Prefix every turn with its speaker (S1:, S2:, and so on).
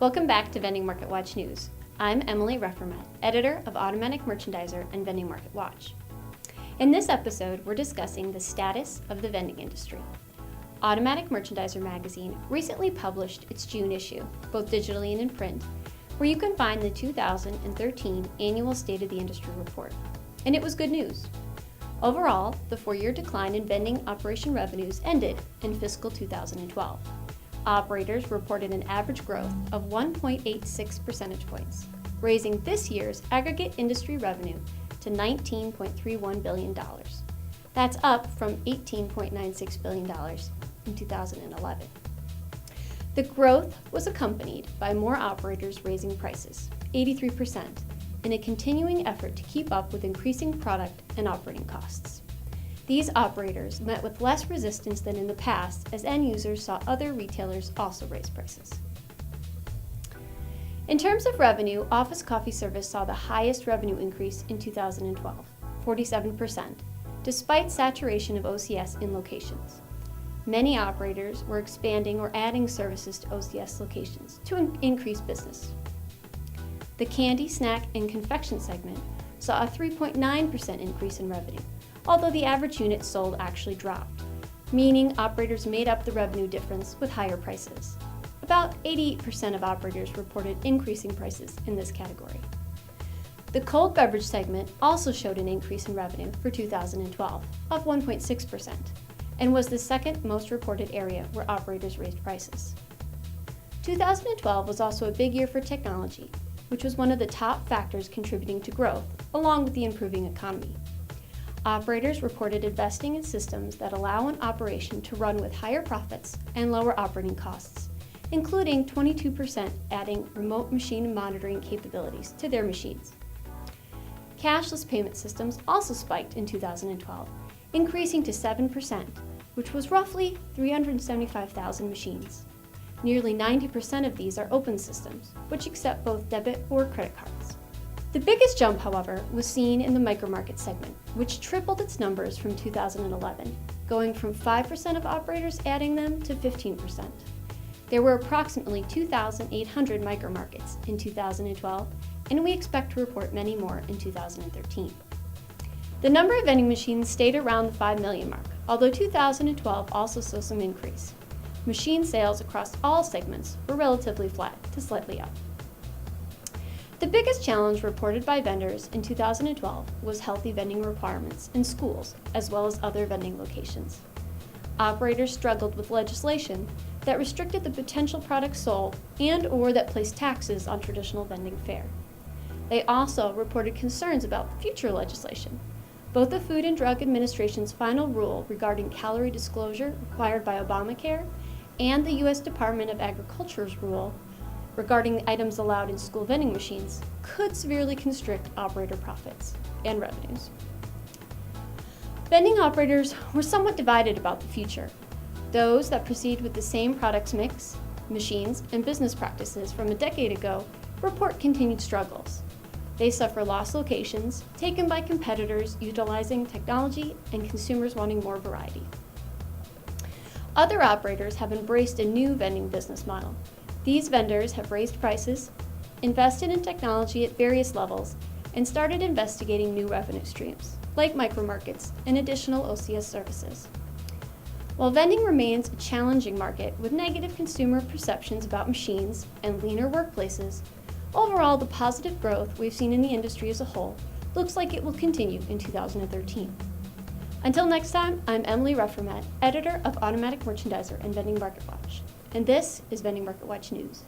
S1: Welcome back to Vending Market Watch News. I'm Emily Reffermet, editor of Automatic Merchandiser and Vending Market Watch. In this episode, we're discussing the status of the vending industry. Automatic Merchandiser magazine recently published its June issue, both digitally and in print, where you can find the 2013 Annual State of the Industry report. And it was good news. Overall, the 4-year decline in vending operation revenues ended in fiscal 2012. Operators reported an average growth of 1.86 percentage points, raising this year's aggregate industry revenue to $19.31 billion. That's up from $18.96 billion in 2011. The growth was accompanied by more operators raising prices, 83%, in a continuing effort to keep up with increasing product and operating costs. These operators met with less resistance than in the past as end users saw other retailers also raise prices. In terms of revenue, office coffee service saw the highest revenue increase in 2012, 47%, despite saturation of OCS in locations. Many operators were expanding or adding services to OCS locations to increase business. The candy, snack, and confection segment saw a 3.9% increase in revenue, although the average unit sold actually dropped, meaning operators made up the revenue difference with higher prices. About 88% of operators reported increasing prices in this category. The cold beverage segment also showed an increase in revenue for 2012 of 1.6% and was the second most reported area where operators raised prices. 2012 was also a big year for technology, which was one of the top factors contributing to growth, along with the improving economy. Operators reported investing in systems that allow an operation to run with higher profits and lower operating costs, including 22% adding remote machine monitoring capabilities to their machines. Cashless payment systems also spiked in 2012, increasing to 7%, which was roughly 375,000 machines. Nearly 90% of these are open systems, which accept both debit or credit cards. The biggest jump, however, was seen in the micromarket segment, which tripled its numbers from 2011, going from 5% of operators adding them to 15%. There were approximately 2,800 micromarkets in 2012, and we expect to report many more in 2013. The number of vending machines stayed around the 5 million mark, although 2012 also saw some increase. Machine sales across all segments were relatively flat to slightly up. The biggest challenge reported by vendors in 2012 was healthy vending requirements in schools as well as other vending locations. Operators struggled with legislation that restricted the potential products sold and/or that placed taxes on traditional vending fare. They also reported concerns about future legislation. Both the Food and Drug Administration's final rule regarding calorie disclosure required by Obamacare and the U.S. Department of Agriculture's rule regarding the items allowed in school vending machines could severely constrict operator profits and revenues. Vending operators were somewhat divided about the future. Those that proceed with the same products mix, machines, and business practices from a decade ago report continued struggles. They suffer lost locations taken by competitors utilizing technology and consumers wanting more variety. Other operators have embraced a new vending business model. These vendors have raised prices, invested in technology at various levels, and started investigating new revenue streams, like micromarkets and additional OCS services. While vending remains a challenging market with negative consumer perceptions about machines and leaner workplaces, overall the positive growth we've seen in the industry as a whole looks like it will continue in 2013. Until next time, I'm Emily Reffermet, editor of Automatic Merchandiser and Vending Market Watch, and this is Vending Market Watch News.